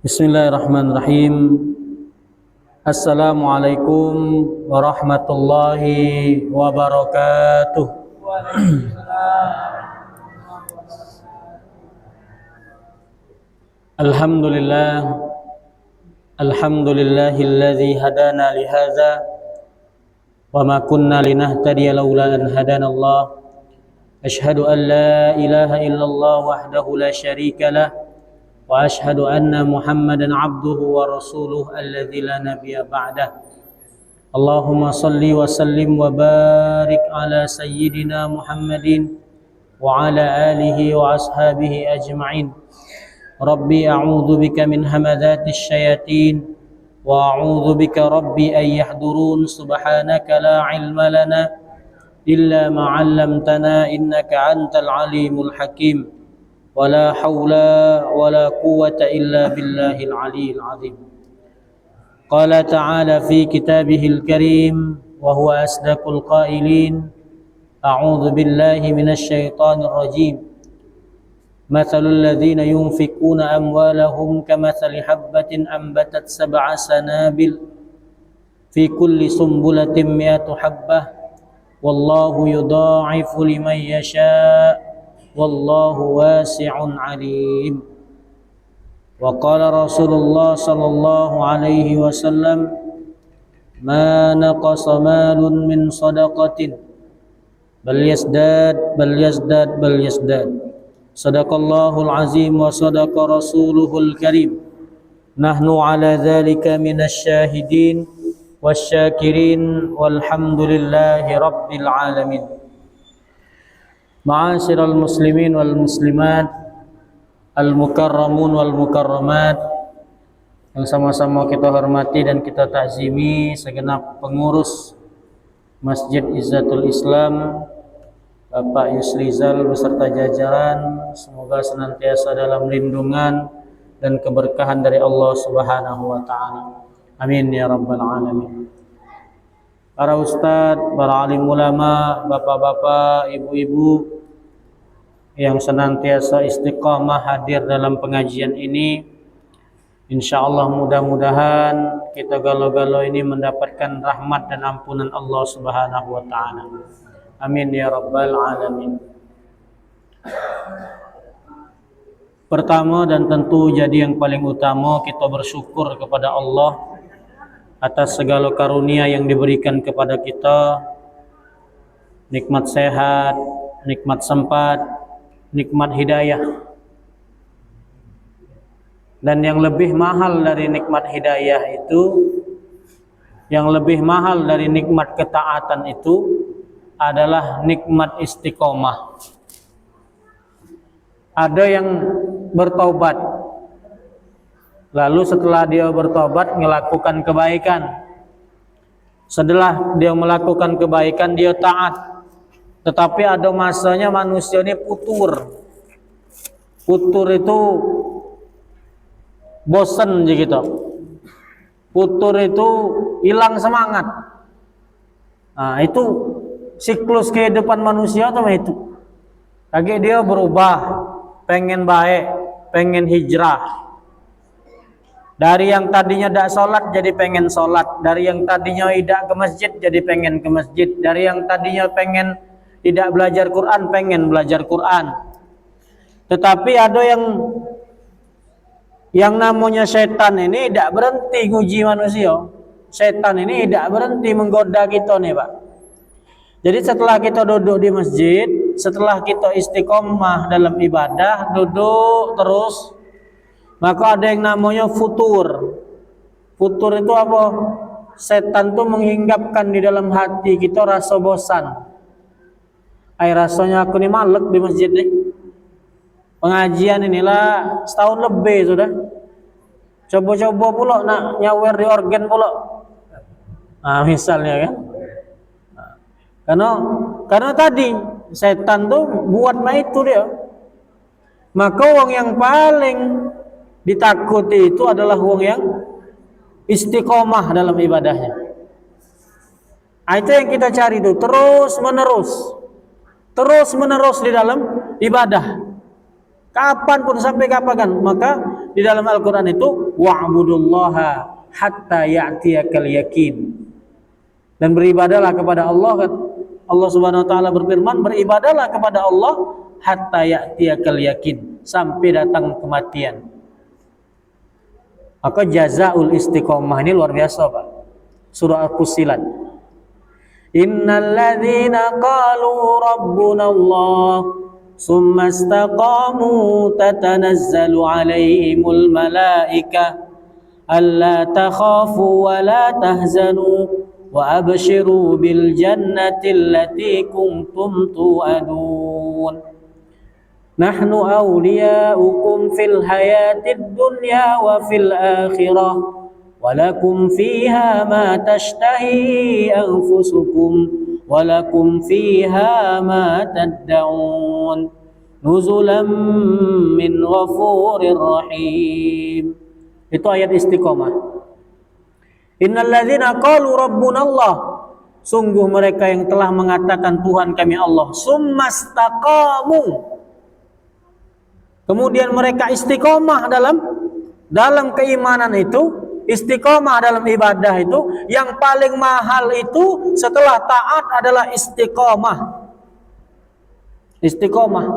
Bismillahirrahmanirrahim. Assalamualaikum warahmatullahi wabarakatuh. Alhamdulillah. Alhamdulillahilladzi hadana lihadza wa ma kunna linahtadiya laula an hadanallah. Asyhadu an la ilaha illallah wahdahu la syarika lah. وأشهد أن محمدا عبده ورسوله الذي لا نبي بعده اللهم صل وسلم وبارك على سيدنا محمد وعلى آله وأصحابه أجمعين ربي أعوذ بك من همذات الشياطين وأعوذ بك ربي أن يحضرون سبحانك لا علم لنا إلا ما علمتنا إنك أنت العليم الحكيم ولا حول ولا قوة إلا بالله العلي العظيم قال تعالى في كتابه الكريم وهو أصدق القائلين أعوذ بالله من الشيطان الرجيم مثل الذين ينفقون أموالهم كمثل حبة أنبتت 7 سنابل في كل سنبلة 100 حبة والله يضاعف لمن يشاء wallahu wasi'un alim. Wa qala Rasulullah sallallahu alaihi wasallam ma naqasa malun min shadaqatin bal yazdad sadaqallahul azim wa sadaqa rasuluhul karim nahnu ala dhalika minasy syahidin wasyakirin walhamdulillahi rabbil alamin. Ma'asyiral muslimin wal muslimat, al mukarramun wal mukarramat, yang sama-sama kita hormati dan kita takzimi segenap pengurus Masjid Izzatul Islam, Bapak Yusrizal beserta jajaran, semoga senantiasa dalam lindungan dan keberkahan dari Allah Subhanahu wa taala. Amin ya rabbal alamin. Para ustadz, para alim ulama, bapak-bapak, ibu-ibu yang senantiasa istiqamah hadir dalam pengajian ini, insyaallah mudah-mudahan kita galau-galau ini mendapatkan rahmat dan ampunan Allah Subhanahu wa taala. Amin ya rabbal alamin. Pertama dan tentu jadi yang paling utama, kita bersyukur kepada Allah atas segala karunia yang diberikan kepada kita, nikmat sehat, nikmat sempat, nikmat hidayah. Dan yang lebih mahal dari nikmat hidayah itu, yang lebih mahal dari nikmat ketaatan itu adalah nikmat istiqomah. Ada yang bertaubat, lalu setelah dia bertobat melakukan kebaikan. Setelah dia melakukan kebaikan dia taat. Tetapi ada masanya manusia ini putur. Putur itu bosan gitu. Putur itu hilang semangat. Nah, itu siklus kehidupan manusia tuh itu. Lagi dia berubah, pengen baik, pengen hijrah. Dari yang tadinya tidak sholat jadi pengen sholat. Dari yang tadinya tidak ke masjid jadi pengen ke masjid. Dari yang tadinya pengen tidak belajar Quran pengen belajar Quran. Tetapi ada yang namanya setan ini tidak berhenti nguji manusia. Setan ini tidak berhenti menggoda kita nih Pak. Jadi setelah kita duduk di masjid, setelah kita istiqomah dalam ibadah, duduk terus, maka ada yang namanya futur. Futur itu apa? Setan tuh menghinggapkan di dalam hati kita rasa bosan. Rasanya aku ini malek di masjid nih. Pengajian inilah setahun lebih sudah. Coba-coba pula nak nyawer di organ pula. Nah, misalnya kan. Karena tadi setan tuh buat itu dia. Maka orang yang paling ditakuti itu adalah orang yang istiqomah dalam ibadahnya. Itu yang kita cari tuh, terus menerus di dalam ibadah. Kapanpun sampai kapan, maka di dalam Al-Quran itu wa'budullaha hatta ya'tiyakal yakin. Dan beribadalah kepada Allah. Allah Subhanahu wa taala berfirman, beribadalah kepada Allah hatta ya'tiyakal yakin, sampai datang kematian. Maka jazaul istiqomah ini luar biasa, Pak. Surah Al-Fussilat. Innal ladzina qalu rabbuna Allah summa istaqamu tatanazzalu alaihimul malaikah alla takhafu wa la tahzanu wa abshiru bil jannati allati kuntum tu'adun nahnu awliyaukum fil hayatid dunya wa fil akhirah wa lakum fiha ma tashtahi anfusukum wa lakum fiha ma tad'un nuzulan min ghafurir rahim. Itu ayat istiqomah. Innal ladzina qalu rabbuna Allah, sungguh mereka yang telah mengatakan Tuhan kami Allah, summastaqamu, kemudian mereka istiqomah dalam keimanan itu, istiqomah dalam ibadah itu. Yang paling mahal itu setelah taat adalah istiqomah. Istiqomah.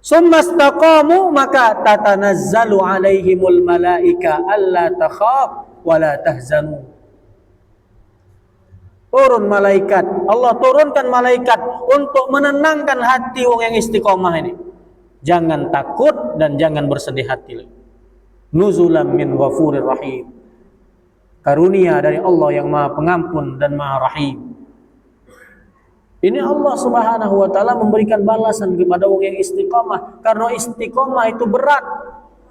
Summastaqamu, maka tatanazzalu alaihimul malaika alla takhaf wa la tahzanu. Turun malaikat, Allah turunkan malaikat untuk menenangkan hati wong yang istiqomah ini. Jangan takut dan jangan bersedih hati. Nuzulam min ghafurir rahim. Karunia dari Allah yang Maha Pengampun dan Maha Rahim. Ini Allah Subhanahu wa taala memberikan balasan kepada orang yang istiqomah, karena istiqomah itu berat.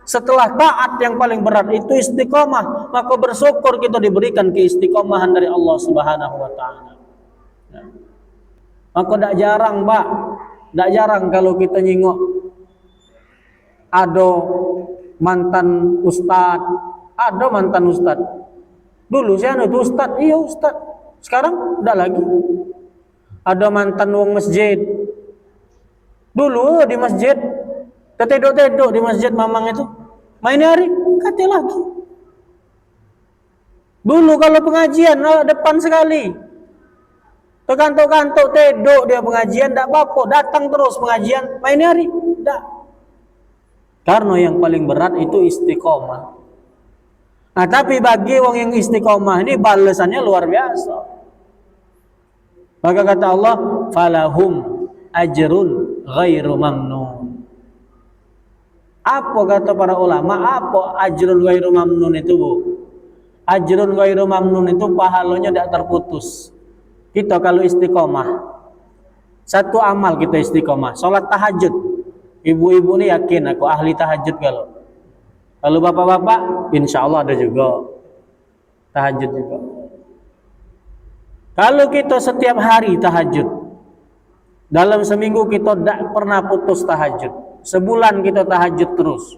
Setelah taat yang paling berat itu istiqomah, maka bersyukur kita diberikan keistiqomahan dari Allah Subhanahu wa taala. Maka tidak jarang, Pak, tidak jarang kalau kita nyingok ada mantan ustad. Dulu saya itu ustad, iya ustad. Sekarang tidak lagi. Ada mantan wong masjid. Dulu di masjid, tetedok-tedok di masjid mamang itu. Main hari, kate lagi. Dulu kalau pengajian depan sekali. Tekantuk-kantuk tedok dia pengajian, tak apa-apa, datang terus pengajian, main hari, tak. Karena yang paling berat itu istiqomah. Nah, tapi bagi wong yang istiqomah ini balasannya luar biasa. Maka kata Allah, falahum ajrun ghairu mamnun. Apa kata para ulama? Apa ajrun ghairu mamnun itu, Bu? Ajrun ghairu mamnun itu pahalanya tidak terputus. Kita kalau istiqomah, satu amal kita istiqomah, sholat tahajud. Ibu-ibu ini yakin aku ahli tahajud kalau bapak-bapak, insya Allah ada juga tahajud juga. Kalau kita setiap hari tahajud, dalam seminggu kita tidak pernah putus tahajud, sebulan kita tahajud terus.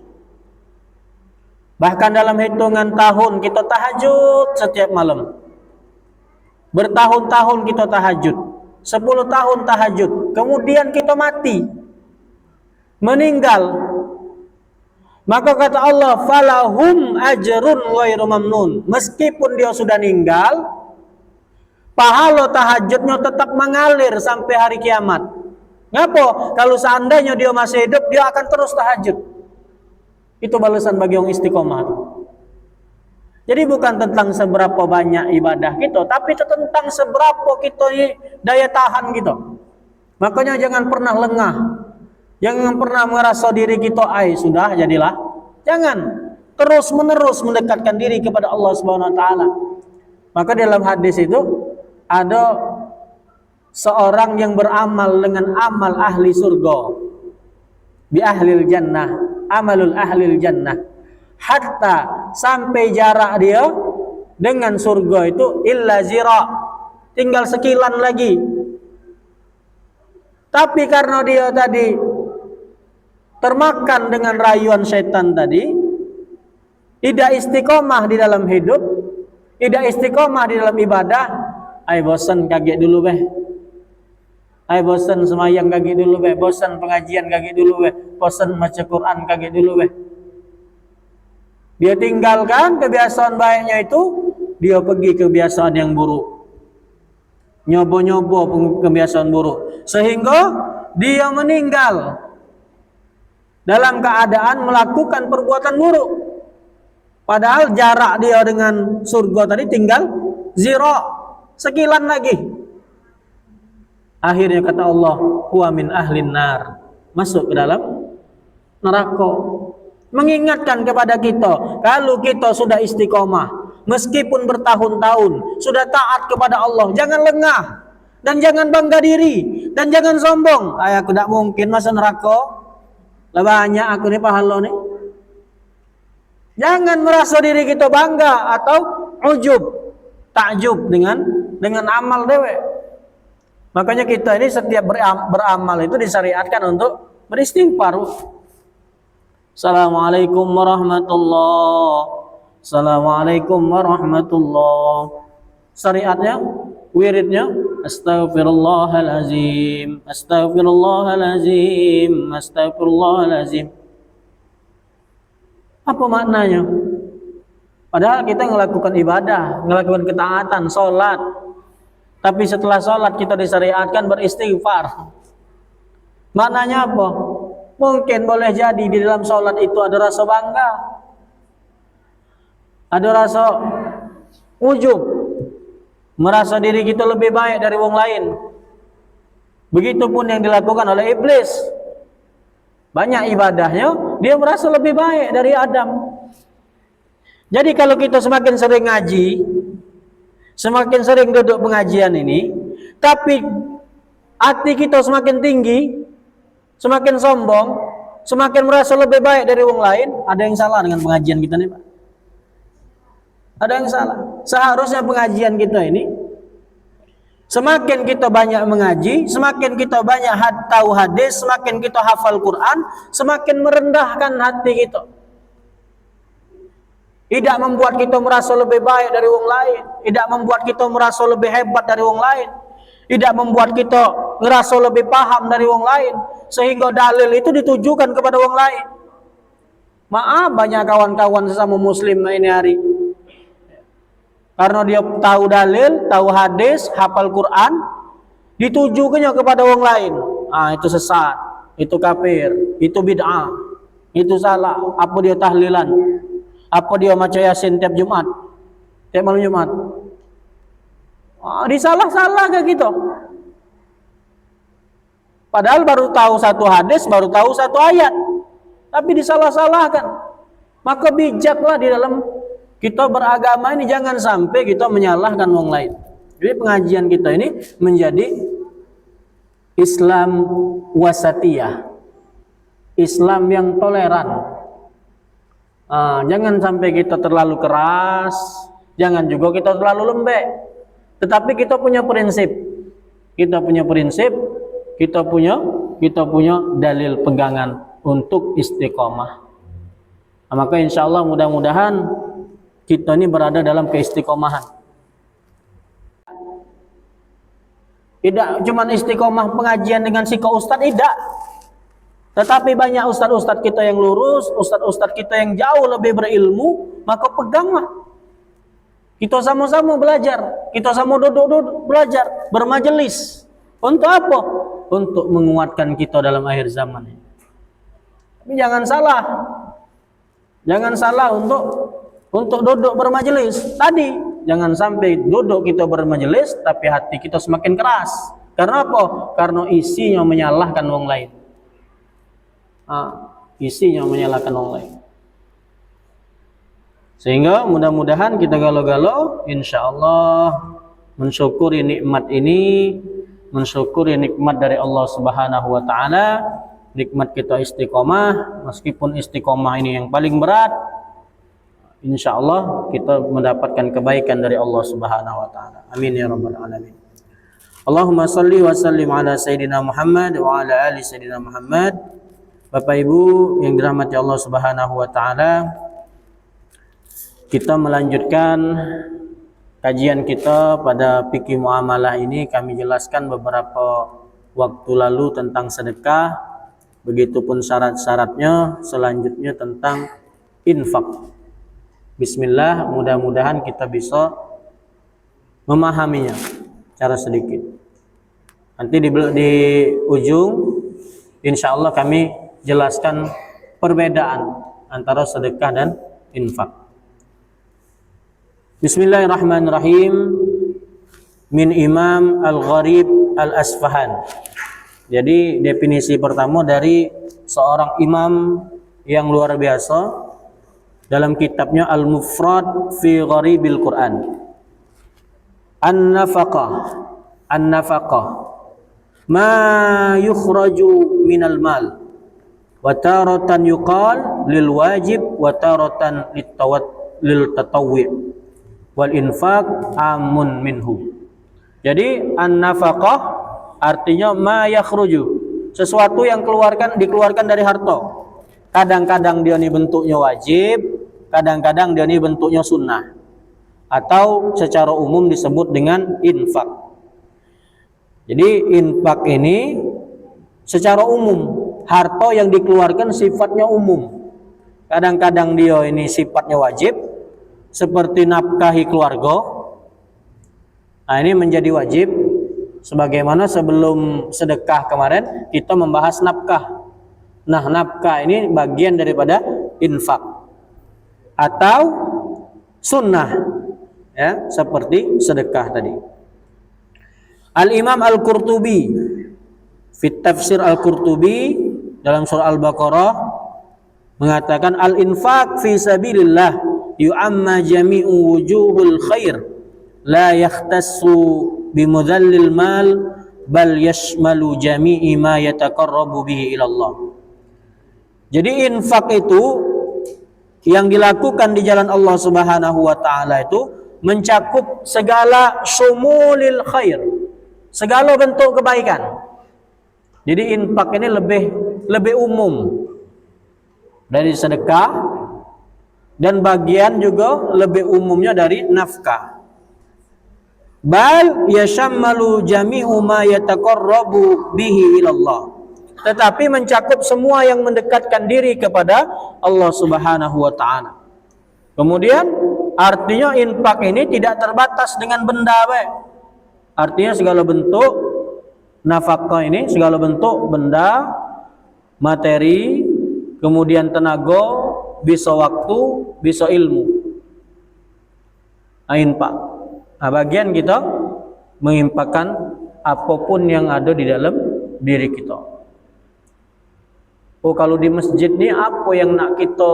Bahkan dalam hitungan tahun kita tahajud setiap malam. Bertahun-tahun kita tahajud, 10 tahun tahajud. Kemudian kita mati, meninggal. Maka kata Allah, falahum ajrun ghairu mamnun. Meskipun dia sudah meninggal, pahala tahajudnya tetap mengalir sampai hari kiamat. Ngapa? Kalau seandainya dia masih hidup, dia akan terus tahajud. Itu balasan bagi orang istiqomah. Jadi bukan tentang seberapa banyak ibadah kita, tapi itu tentang seberapa kita daya tahan kita. Makanya jangan pernah lengah. Jangan pernah merasa diri kita sudah jadilah. Jangan. Terus menerus mendekatkan diri kepada Allah Subhanahu wa taala. Maka dalam hadis itu ada seorang yang beramal dengan amal ahli surga. Bi ahlil jannah, amalul ahlil jannah. Hatta sampai jarak dia dengan surga itu illa zira, tinggal sekilan lagi. Tapi karena dia tadi termakan dengan rayuan setan tadi, tidak istiqomah di dalam hidup, tidak istiqomah di dalam ibadah, bosan kaget dulu beh. Bosan semayang kaget dulu beh, bosan pengajian kaget dulu beh, bosan baca Quran kaget dulu beh. Dia tinggalkan kebiasaan baiknya itu, dia pergi kebiasaan yang buruk. Nyobo-nyobo kebiasaan buruk. Sehingga dia meninggal dalam keadaan melakukan perbuatan buruk. Padahal jarak dia dengan surga tadi tinggal zero, sekilan lagi. Akhirnya kata Allah, huwa min ahlin nar, masuk ke dalam neraka. Mengingatkan kepada kita, kalau kita sudah istiqomah, meskipun bertahun-tahun, sudah taat kepada Allah, jangan lengah dan jangan bangga diri dan jangan sombong. Aku tidak mungkin masuk neraka, lah banyak aku nih pahala nih. Jangan merasa diri kita bangga atau ujub, takjub dengan amal dewe. Makanya kita ini setiap beramal itu disyariatkan untuk beristighfar. Assalamualaikum warahmatullahi. Assalamualaikum warahmatullahi. Syariatnya, wiridnya, Astaghfirullahalazim, Astaghfirullahalazim, Astaghfirullahalazim. Apa maknanya? Padahal kita melakukan ibadah, melakukan ketaatan, sholat. Tapi setelah sholat kita disyariatkan beristighfar. Maknanya apa? Mungkin boleh jadi di dalam sholat itu ada rasa bangga, ada rasa ujub, merasa diri kita lebih baik dari wong lain. Begitupun yang dilakukan oleh iblis. Banyak ibadahnya, dia merasa lebih baik dari Adam. Jadi kalau kita semakin sering ngaji, semakin sering duduk pengajian ini, tapi hati kita semakin tinggi, semakin sombong, semakin merasa lebih baik dari wong lain, ada yang salah dengan pengajian kita nih, Pak. Ada yang salah. Seharusnya pengajian kita ini, semakin kita banyak mengaji, semakin kita banyak tahu hadis, semakin kita hafal Quran, semakin merendahkan hati kita. Tidak membuat kita merasa lebih baik dari wong lain, tidak membuat kita merasa lebih hebat dari wong lain, tidak membuat kita merasa lebih paham dari wong lain, sehingga dalil itu ditujukan kepada wong lain. Maaf, banyak kawan-kawan sesama muslim ini hari, karena dia tahu dalil, tahu hadis, hafal Quran, ditujukannya kepada wong lain. Itu sesat, itu kafir, itu bid'ah, itu salah. Apa dia tahlilan? Apa dia maca Yasin tiap Jumat, tiap malam Jumat? Disalah-salah kayak gitu. Padahal baru tahu satu hadis, baru tahu satu ayat, tapi disalah-salahkan. Maka bijaklah di dalam kita beragama ini, jangan sampai kita menyalahkan wong lain. Jadi pengajian kita ini menjadi Islam wasatiyah, Islam yang toleran. Jangan sampai kita terlalu keras, jangan juga kita terlalu lembek. Tetapi kita punya prinsip, kita punya dalil pegangan untuk istiqomah. Maka insya Allah mudah-mudahan kita ini berada dalam keistiqomahan. Tidak cuma istiqomah pengajian dengan siko ustadz, tidak. Tetapi banyak ustadz-ustadz kita yang lurus, ustadz-ustadz kita yang jauh lebih berilmu, maka peganglah. Kita sama-sama belajar, kita sama duduk-duduk belajar, bermajelis. Untuk apa? Untuk menguatkan kita dalam akhir zaman ini. Tapi jangan salah untuk duduk bermajelis. Tadi jangan sampai duduk kita bermajelis tapi hati kita semakin keras. Karena apa? Karena isinya menyalahkan wong lain. Isinya menyalahkan wong lain. Sehingga mudah-mudahan kita galau-galau, insyaallah mensyukuri nikmat ini, mensyukuri nikmat dari Allah Subhanahu wa taala, nikmat kita istiqomah. Meskipun istiqomah ini yang paling berat, insyaallah kita mendapatkan kebaikan dari Allah Subhanahu wa taala. Amin ya rabbal alamin. Allahumma shalli wa sallim ala sayyidina Muhammad wa ala ali sayyidina Muhammad. Bapak Ibu yang dirahmati Allah Subhanahu wa taala, kita melanjutkan kajian kita pada fikih muamalah ini. Kami jelaskan beberapa waktu lalu tentang sedekah, begitupun syarat-syaratnya, selanjutnya tentang infak. Bismillah, mudah-mudahan kita bisa memahaminya cara sedikit. Nanti di ujung insya Allah kami jelaskan perbedaan antara sedekah dan infak. Bismillahirrahmanirrahim. Min Imam Al-Gharib Al-Asfahan. Jadi definisi pertama dari seorang imam yang luar biasa dalam kitabnya Al-Mufrad fi Gharibil Quran. An-nafaqah ma yukhraju minal mal wa taratan yuqal lil wajib wa taratan lil tatawwi wal infaq amun minhu. Jadi an-nafaqah artinya ma yakhruju, sesuatu yang dikeluarkan dari harta. Kadang-kadang dia ini bentuknya wajib, kadang-kadang dia ini bentuknya sunnah, atau secara umum disebut dengan infak. Jadi infak ini secara umum, harta yang dikeluarkan sifatnya umum. Kadang-kadang dia ini sifatnya wajib, seperti nafkahi keluarga. Nah, ini menjadi wajib, sebagaimana sebelum sedekah kemarin kita membahas nafkah. Nah, nafkah ini bagian daripada infak atau sunnah, ya, seperti sedekah tadi. Al-Imam Al-Qurtubi fit tafsir Al-Qurtubi dalam surah Al-Baqarah mengatakan al-infaq fi sabilillah yu'amma jami'u wujuhul khair la yakhtassu bimudhallil mal bal yashmalu jami'i ma yataqarrabu bihi ilallah. Jadi infak itu yang dilakukan di jalan Allah Subhanahu wa taala itu mencakup segala syumulil khair, segala bentuk kebaikan. Jadi infak ini lebih umum dari sedekah, dan bagian juga lebih umumnya dari nafkah. Bal yashammalu jami'u ma yataqarrabu bihi ilallah, tetapi mencakup semua yang mendekatkan diri kepada Allah Subhanahu wa taala. Kemudian artinya infak ini tidak terbatas dengan benda baik. Artinya segala bentuk nafkah ini, segala bentuk benda, materi, kemudian tenaga, bisa waktu, bisa ilmu. Infak. Nah, bagian kita menginfakkan apapun yang ada di dalam diri kita. Oh, kalau di masjid ni apa yang nak kita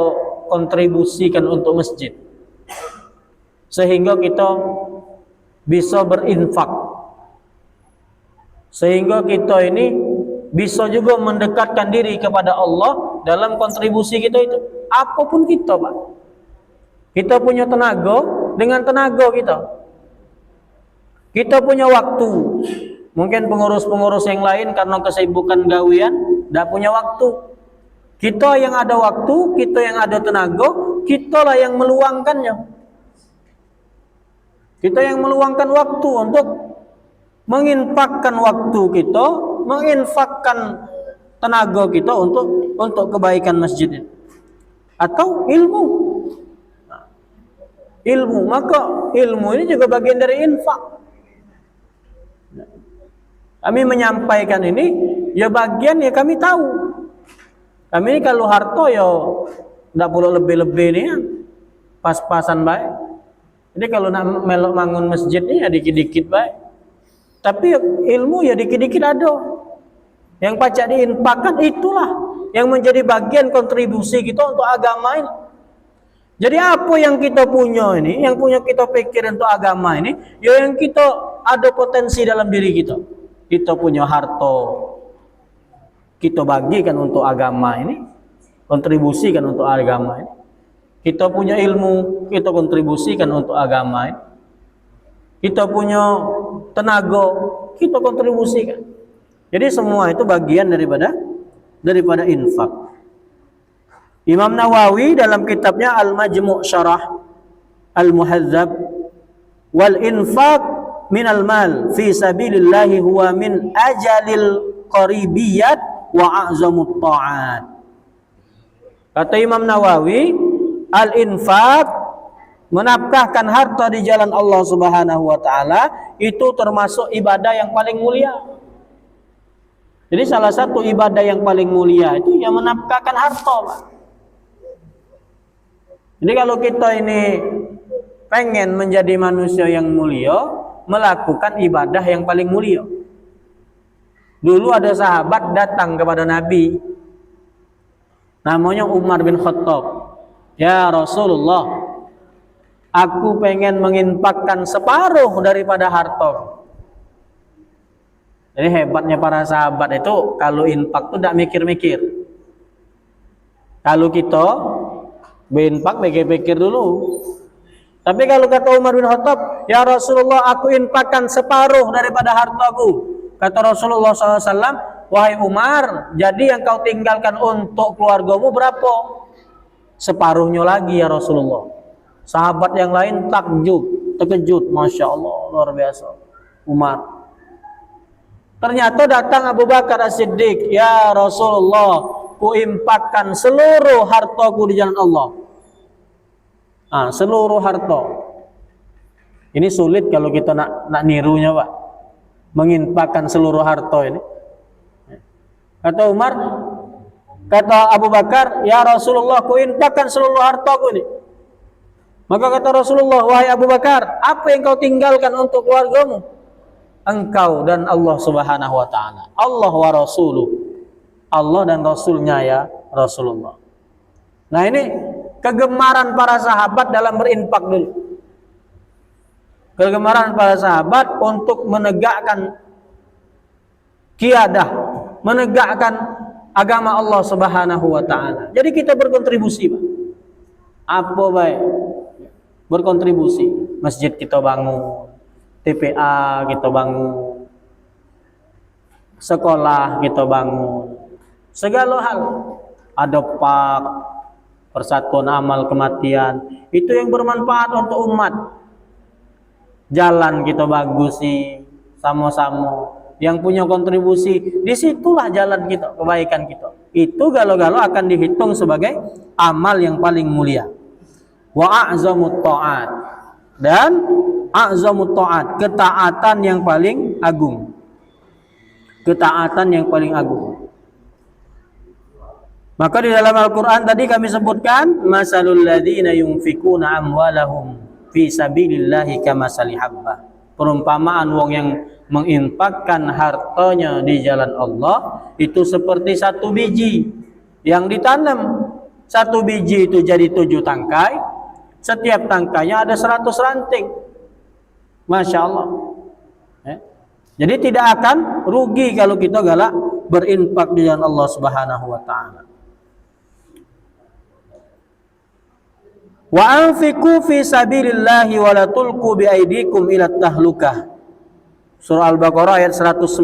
kontribusikan untuk masjid sehingga kita bisa berinfak, sehingga kita ini bisa juga mendekatkan diri kepada Allah dalam kontribusi kita itu. Apapun kita, Pak. Kita punya tenaga, dengan tenaga kita punya waktu. Mungkin pengurus-pengurus yang lain karena kesibukan gawian tidak punya waktu. Kita yang ada waktu, kita yang ada tenaga, kitalah yang meluangkannya. Kita yang meluangkan waktu untuk menginfakkan waktu kita, menginfakkan tenaga kita untuk kebaikan masjid ini. Atau ilmu. Ilmu, maka ilmu ini juga bagian dari infak. Kami menyampaikan ini, ya bagian ya kami tahu. Kami ini kalau harta ya tidak perlu lebih-lebih nih, pas-pasan baik. Jadi kalau nak melok bangun masjid ni ya dikit-dikit baik. Tapi ilmu ya dikit-dikit ada. Yang pacak diinfakkan itulah yang menjadi bagian kontribusi kita untuk agama ini. Jadi apa yang kita punya ini, yang punya kita pikir untuk agama ini, ya yang kita ada potensi dalam diri kita. Kita punya harta, kita bagikan untuk agama ini, kontribusikan untuk agama ini. Kita punya ilmu, kita kontribusikan untuk agama ini. Kita punya tenaga, kita kontribusikan. Jadi semua itu bagian daripada infak. Imam Nawawi dalam kitabnya Al-Majmu' Syarah Al-Muhadzab, wal infaq minal mal fi sabilillahi huwa min ajalil qaribiyat wa a'zamut ta'at. Kata Imam Nawawi, al-infaq menafkahkan harta di jalan Allah Subhanahu wa taala itu termasuk ibadah yang paling mulia. Jadi salah satu ibadah yang paling mulia itu yang menafkahkan harta, Pak. Jadi kalau kita ini pengen menjadi manusia yang mulia, melakukan ibadah yang paling mulia. Dulu ada sahabat datang kepada Nabi, namanya Umar bin Khattab. Ya Rasulullah, aku pengen menginfakkan separuh daripada harta. Jadi hebatnya para sahabat itu kalau infak tuh tidak mikir-mikir. Kalau kita berinfak pikir-pikir dulu. Tapi kalau kata Umar bin Khattab, ya Rasulullah, aku infakkan separuh daripada hartaku. Kata Rasulullah SAW, wahai Umar, jadi yang kau tinggalkan untuk keluargamu berapa? Separuhnya lagi ya Rasulullah. Sahabat yang lain terkejut, Masya Allah, luar biasa. Umar. Ternyata datang Abu Bakar As-Siddiq, ya Rasulullah, kuimpakkan seluruh hartaku di jalan Allah. Seluruh harta. Ini sulit kalau kita nak nirunya, Pak. Menginfakkan seluruh harta ini. Kata Umar, kata Abu Bakar, ya Rasulullah, kuinfakkan seluruh hartaku ini. Maka kata Rasulullah, wahai Abu Bakar, apa yang kau tinggalkan untuk keluargamu? Engkau dan Allah Subhanahu wa taala. Allah wa rasuluh. Allah dan Rasulnya ya Rasulullah. Nah, ini kegemaran para sahabat dalam berinfak dulu. Kegemaran para sahabat untuk menegakkan qiyadah, menegakkan agama Allah Subhanahu wa taala. Jadi kita berkontribusi, Pak. Apa baik? Berkontribusi. Masjid kita bangun, TPA kita bangun, sekolah kita bangun, segala hal. Ada PAK, Persatuan Amal Kematian, itu yang bermanfaat untuk umat. Jalan kita bagusi sama-sama, yang punya kontribusi, disitulah jalan kita, kebaikan kita. Itu galau-galau akan dihitung sebagai amal yang paling mulia. Wa a'zamut ta'at, dan a'zamut ta'at, ketaatan yang paling agung. Ketaatan yang paling agung. Maka di dalam Al-Quran tadi kami sebutkan, masalul ladzina yunfikuna amwalahum fi sabilillahi kamasali habbah. Perumpamaan wong yang menginfakkan hartanya di jalan Allah itu seperti satu biji yang ditanam. Satu biji itu jadi 7 tangkai. Setiap tangkainya ada 100 ranting. Masya Allah. Jadi tidak akan rugi kalau kita galak berinfak di jalan Allah Subhanahu wa taala. Wa anfiqu fi sabilillahi wa la tulqu bi aydikum ila tahlukah. Surah Al-Baqarah ayat 195.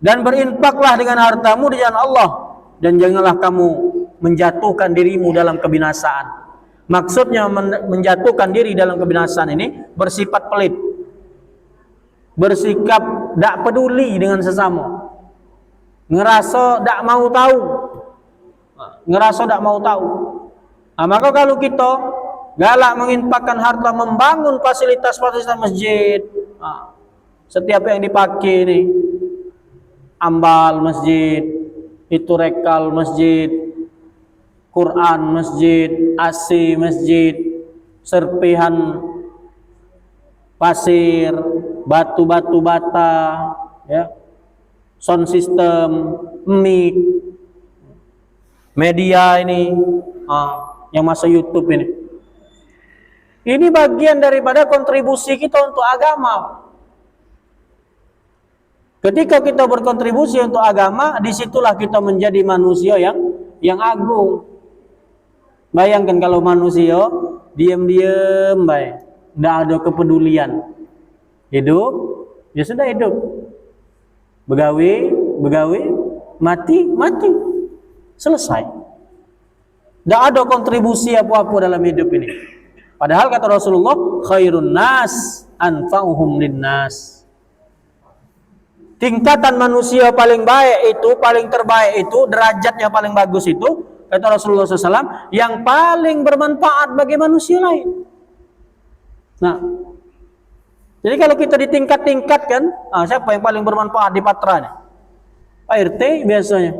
Dan berinfaklah dengan hartamu di jalan Allah, dan janganlah kamu menjatuhkan dirimu dalam kebinasaan. Maksudnya menjatuhkan diri dalam kebinasaan ini bersifat pelit, bersikap tidak peduli dengan sesama, ngerasa tidak mau tahu, maka kalau kita galak menginfakkan harta, membangun fasilitas-fasilitas masjid, setiap yang dipakai ini, ambal masjid, itu rekal masjid, Quran masjid, AC masjid, serpihan pasir, batu-batu bata, ya, sound system, mic, media ini, yang masuk YouTube ini. Ini bagian daripada kontribusi kita untuk agama. Ketika kita berkontribusi untuk agama, disitulah kita menjadi manusia yang agung. Bayangkan kalau manusia diam-diam baik, tidak ada kepedulian, hidup ya sudah hidup, begawi, mati, selesai. Tidak ada kontribusi apa-apa dalam hidup ini. Padahal kata Rasulullah, khairun nas anfa'uhum linnas. Tingkatan manusia paling baik itu, paling terbaik itu, derajatnya paling bagus itu kata Rasulullah SAW, yang paling bermanfaat bagi manusia lain. Nah, jadi kalau kita ditingkat-tingkatkan, siapa yang paling bermanfaat di Patra? Pak RT biasanya.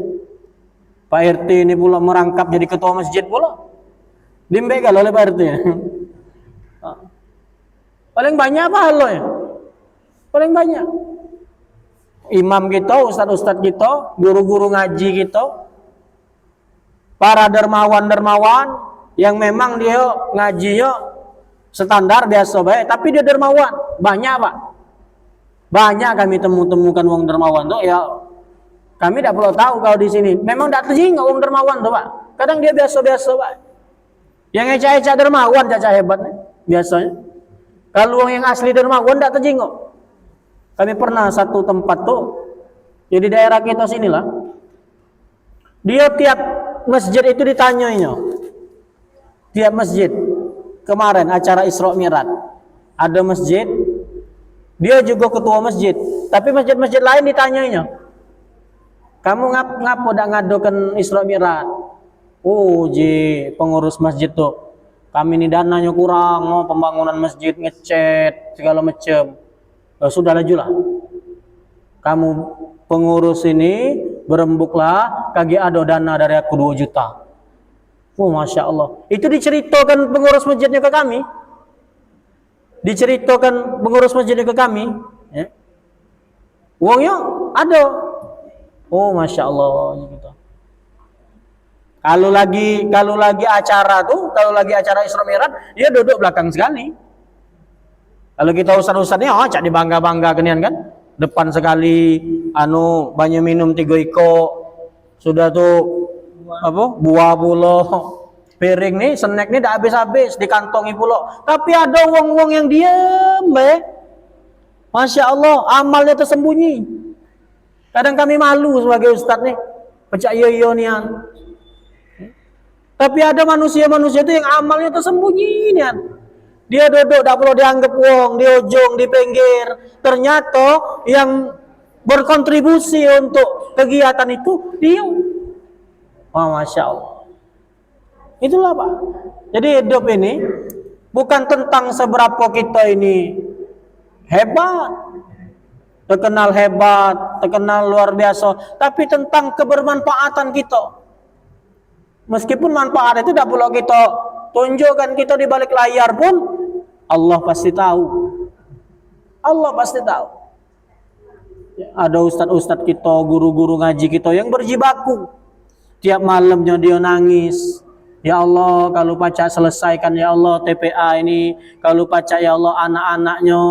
Pak RT ini pula merangkap jadi ketua masjid pula. Dimbegal oleh Pak RT. Paling banyak apa halnya? Paling banyak. Imam kita, ustadz-ustadz kita, guru-guru ngaji kita, para dermawan-dermawan yang memang dia ngajinya standar biasa baik, tapi dia dermawan. Banyak Pak. Banyak kami temukan wong dermawan tuh ya. Kami tidak perlu tahu kalau di sini. Memang tidak terjingga wong dermawan tuh Pak. Kadang dia biasa-biasa Pak. Yang ecah-ecah dermawan caca hebat nih, biasanya. Kalau yang asli dermawan tidak terjingga. Kami pernah satu tempat tuh, ya di daerah kita sinilah. Dia tiap masjid itu ditanyainya. Tiap masjid. Kemarin acara Isra Mi'raj. Ada masjid, dia juga ketua masjid. Tapi masjid-masjid lain ditanyainya. Kamu ngapa dak ngadokan Isra Mi'raj? Oh, pengurus masjid tuh. Kami ini dananya kurang, mau pembangunan masjid, ngecat segala macam. Sudahlah julah. Kamu pengurus ini berembuklah, kagak ada dana dari aku 2 juta. Oh, Masya Allah. Itu diceritakan pengurus masjidnya ke kami. Diceritakan pengurus masjidnya ke kami. Ya. Uangnya ada. Oh, Masya Allah. Gitu. Kalau lagi acara tuh, kalau lagi acara Isra Mi'raj, dia duduk belakang sekali. Kalau kita ustad-ustadnya, cak dibangga-bangga kenian kan? Depan sekali, banyak minum 3 iko. Sudah tuh buah pulo, piring nih, snack nih dah habis-habis, dikantongi pulo. Tapi ada wong-wong yang diam, Masya Allah, amalnya tersembunyi. Kadang kami malu sebagai ustad nih, pecah yo nian. Tapi ada manusia-manusia itu yang amalnya tersembunyi nian. Dia duduk, tak perlu dianggap wong, di ujung, di pinggir. Ternyata yang berkontribusi untuk kegiatan itu dia. Masya Allah. Itulah Pak. Jadi hidup ini bukan tentang seberapa kita ini hebat, terkenal hebat, terkenal luar biasa, tapi tentang kebermanfaatan kita. Meskipun manfaat itu tidak perlu kita tunjukkan, kita di balik layar pun Allah pasti tahu. Allah pasti tahu. Ada ustadz-ustadz kita, guru-guru ngaji kita yang berjibaku. Tiap malamnya dia nangis. Ya Allah, kalau baca selesaikan ya Allah TPA ini. Kalau baca ya Allah anak-anaknya.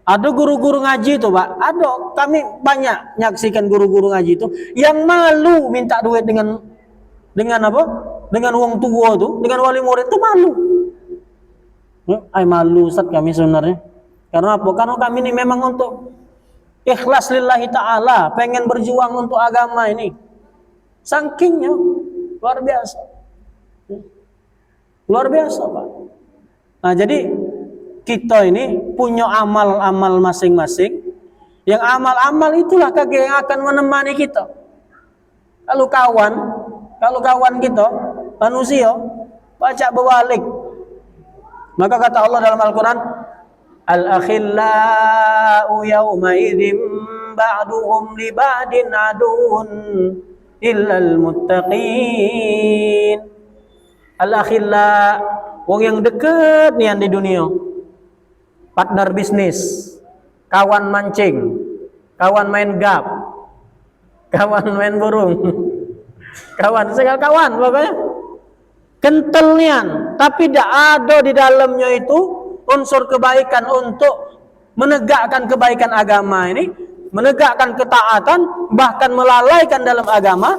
Ada guru-guru ngaji itu Pak. Ada, kami banyak nyaksikan guru-guru ngaji itu yang malu minta duit dengan apa? Dengan uang tua tuh, dengan wali murid itu malu. Malu Ustaz kami sebenarnya. Karena apa? Karena kami ini memang untuk ikhlas lillahi ta'ala, pengen berjuang untuk agama ini. Sangkingnya luar biasa. Luar biasa Pak. Nah jadi kita ini punya amal-amal masing-masing. Yang amal-amal itulah yang akan menemani kita. Kalau kawan kita manusia baca berbalik, maka kata Allah dalam Al-Quran, al-akhillau yawma idzin ba'duhum li ba'din aduun illal muttaqin. Al-akhilla, wong yang dekat nih di dunia, partner bisnis, kawan mancing, kawan main gap, kawan main burung, kawan segala kawan pokoknya kental nian, tapi tidak ada di dalamnya itu unsur kebaikan untuk menegakkan kebaikan agama ini, menegakkan ketaatan, bahkan melalaikan dalam agama.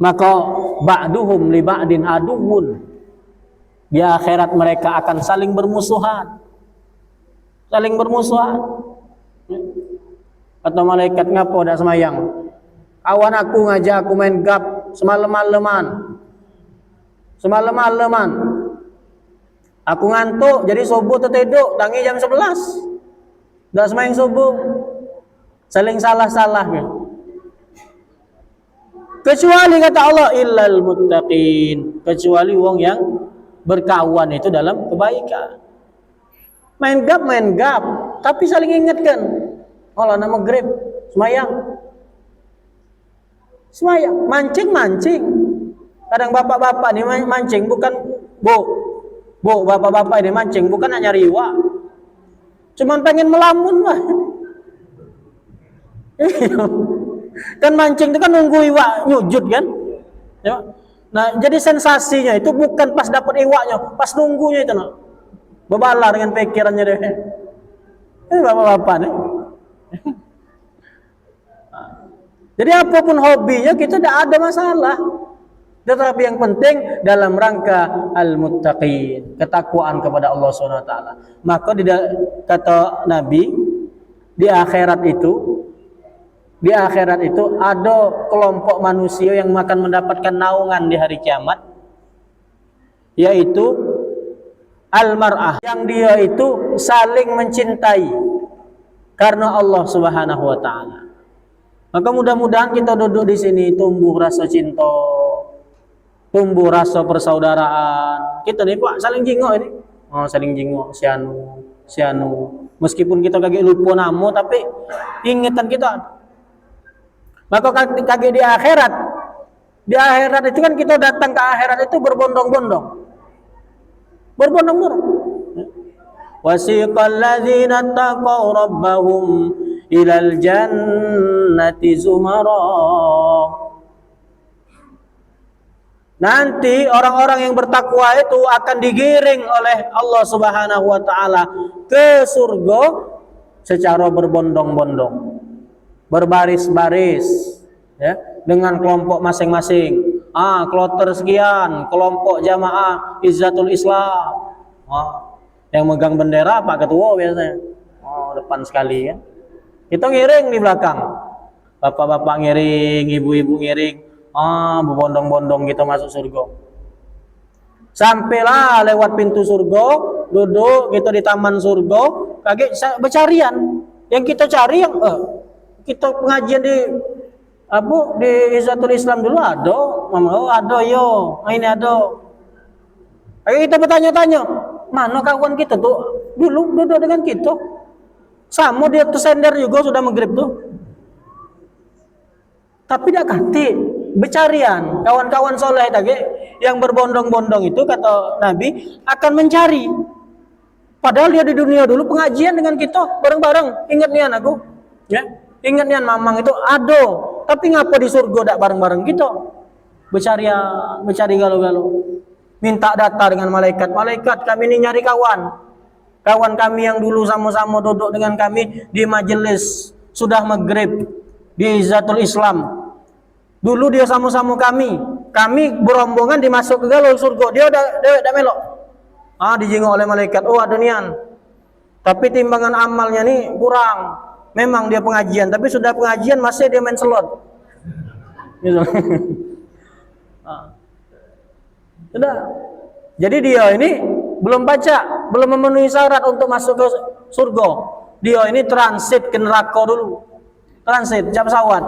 Maka ba'duhum li ba'din aduun, di akhirat mereka akan saling bermusuhan. Saling bermusuhan. Kata malaikat, ngapo dak semayang? Kawan aku ngajak aku main gap semalam-malaman. Semalam-malaman. Aku ngantuk, jadi subuh tertidur, tangi jam 11. Dak semayang subuh. Saling salah-salah. Kecuali kata Allah illal muttaqin, kecuali wong yang berkawan itu dalam kebaikan. Main gap, tapi saling ingatkan. Allah nama grab, semayang, mancing. Kadang bapak-bapak ini mancing bukan bapak-bapak ini mancing bukan hanya riwa, cuman pengen melamun lah. Kan mancing itu kan nunggu iwak nyujud kan, ya. Nah jadi sensasinya itu bukan pas dapat iwaknya, pas nunggunya itu nah. Berbala dengan pikirannya deh. Ini bapak-bapak nih. Jadi apapun hobinya kita tidak ada masalah. Tetapi yang penting dalam rangka al-muttaqin, ketakwaan kepada Allah Subhanahu wa taala. Maka kata Nabi, di akhirat itu ada kelompok manusia yang akan mendapatkan naungan di hari kiamat, yaitu al-mar'ah, yang dia itu saling mencintai karena Allah Subhanahu wa taala. Maka mudah-mudahan kita duduk di sini tumbuh rasa cinta, tumbuh rasa persaudaraan. Kita nih Pak saling jingok ini. Oh, saling jingok si anu. Meskipun kita kagak lupa nama tapi ingatan kita. Maka kagak di akhirat. Di akhirat itu kan kita datang ke akhirat itu berbondong-bondong. Wasiqal ladzina taqaw rabbahum ilal jannati zumara. Nanti orang-orang yang bertakwa itu akan digiring oleh Allah Subhanahu wa taala ke surga secara berbondong-bondong, berbaris-baris, ya, dengan kelompok masing-masing. Kloter sekian, kelompok jamaah Izzatul Islam. Yang megang bendera Pak Ketua biasanya. Depan sekali kan. Kita ngiring di belakang. Bapak-bapak ngiring, ibu-ibu ngiring. Berbondong-bondong kita masuk surga. Sampailah lewat pintu surga, duduk kita di taman surga, kaget bercarian. Yang kita cari yang kita pengajian di Izzatul Islam dulu ada, ada yo, ini ada. Kita bertanya-tanya, mana kawan kita tuh dulu duduk dengan kita? Sama dia tuh sender juga sudah maghrib tuh. Tapi dia kati bercarian, kawan-kawan soleh tadi yang berbondong-bondong itu kata Nabi akan mencari. Padahal dia di dunia dulu pengajian dengan kita bareng-bareng. Ingat nian aku, ya. Ingat nian mamang itu ada. Tapi ngapa di surga dak bareng-bareng kita? Bercari galau-galau. Minta data dengan malaikat. Malaikat, kami ini nyari kawan. Kawan kami yang dulu sama-sama duduk dengan kami di majelis sudah maghrib di Izzatul Islam. Dulu dia sama-sama kami berombongan dimasuk ke galau surga. Dia udah melok. Dijenguk oleh malaikat. Ada nian. Tapi timbangan amalnya nih kurang. Memang dia pengajian, tapi sudah pengajian masih dia main slot. Gitu. Sudah. Jadi dia ini belum baca, belum memenuhi syarat untuk masuk ke surga. Dia ini transit ke neraka dulu. Transit, jam pesawat.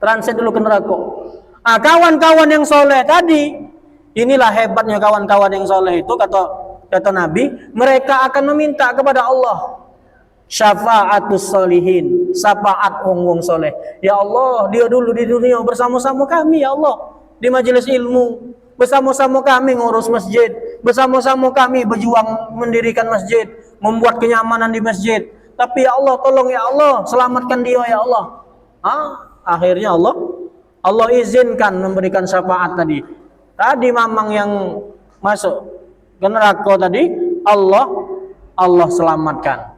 Transit dulu ke neraka. Kawan-kawan yang soleh tadi, inilah hebatnya kawan-kawan yang soleh itu kata Nabi, mereka akan meminta kepada Allah syafa'atus solihin, syafaat wong-wong soleh. Ya Allah, dia dulu di dunia bersama-sama kami, ya Allah, di majelis ilmu, bersama-sama kami ngurus masjid, bersama-sama kami berjuang mendirikan masjid, membuat kenyamanan di masjid. Tapi ya Allah, tolong ya Allah, selamatkan dia ya Allah. Akhirnya Allah izinkan memberikan syafaat tadi. Tadi mamang yang masuk ke neraka tadi, Allah selamatkan.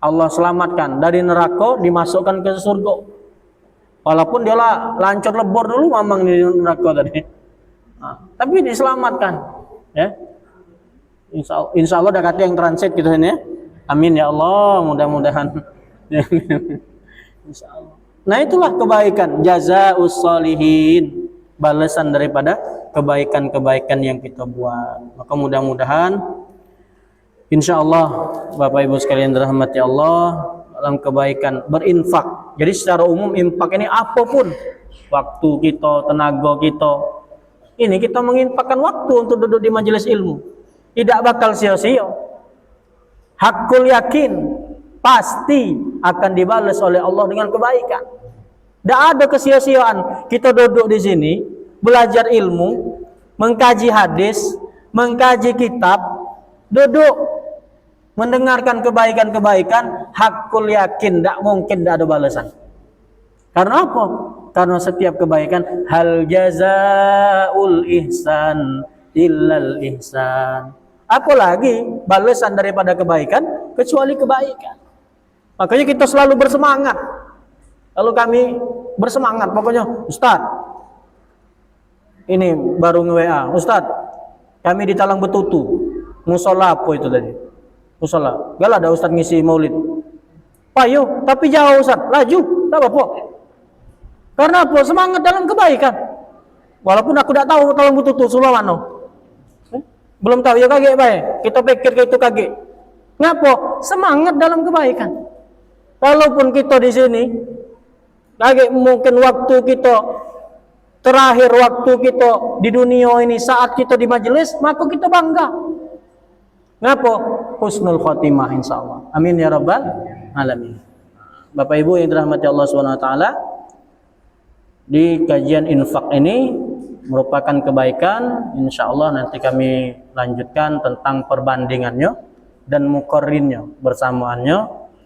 Allah selamatkan dari neraka, dimasukkan ke surga. Walaupun dia lancur lebur dulu mamang di neraka tadi. Tapi diselamatkan, ya. Insya Allah kata yang transit gitu ini, ya. Amin ya Allah, mudah-mudahan. Insya Allah. Nah itulah kebaikan, jazaa'us sholihin, balasan daripada kebaikan-kebaikan yang kita buat. Maka mudah-mudahan insya Allah Bapak Ibu sekalian dirahmati Allah, dalam kebaikan, berinfak. Jadi secara umum infak ini apapun, waktu kita, tenaga kita, ini kita menginfakkan waktu untuk duduk di majelis ilmu, tidak bakal sia-sia. Hakul yakin, pasti akan dibalas oleh Allah dengan kebaikan. Tidak ada kesia-siaan. Kita duduk di sini, belajar ilmu, mengkaji hadis, mengkaji kitab, duduk mendengarkan kebaikan-kebaikan, hakul yakin, tidak mungkin tidak ada balasan. Karena apa? Karena setiap kebaikan, hal jazaul ihsan illal ihsan. Apalagi balasan daripada kebaikan kecuali kebaikan. Makanya kita selalu bersemangat. Lalu kami bersemangat, pokoknya Ustaz, ini baru nge-WA, Ustaz, kami di Talang Betutu, musola apa itu tadi? Musola, gak ada Ustaz ngisi maulid. Payo, tapi jauh Ustaz, laju, tak apa-apa. Karena apa? Semangat dalam kebaikan. Walaupun aku tidak tahu Talang Betutu Sulawano. Belum tahu ya kaget baik. Kita pikir itu kaget. Ngapa? Semangat dalam kebaikan. Walaupun kita di sini kaget, mungkin waktu kita terakhir, waktu kita di dunia ini, saat kita di majelis, maka kita bangga. Ngapa? Husnul khotimah insyaallah. Amin ya rabbal alamin. Bapak Ibu yang dirahmati Allah Subhanahu wa taala, di kajian infak ini merupakan kebaikan. Insyaallah nanti kami lanjutkan tentang perbandingannya dan muqarrinnya, bersamaannya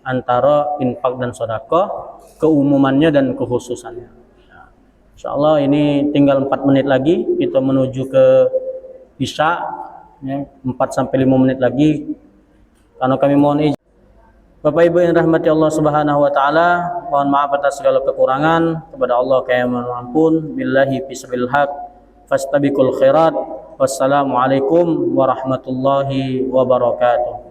antara infak dan sedekah, keumumannya dan kekhususannya. Insyaallah ini tinggal 4 menit lagi kita menuju ke Isya. 4-5 menit lagi. Karena kami mohon izin, Bapak Ibu yang rahmati Allah Subhanahu wa taala, mohon maaf atas segala kekurangan. Kepada Allah kami mohon ampun. Billahi fisbil haq fastabiqul khairat. Wassalamualaikum warahmatullahi wabarakatuh.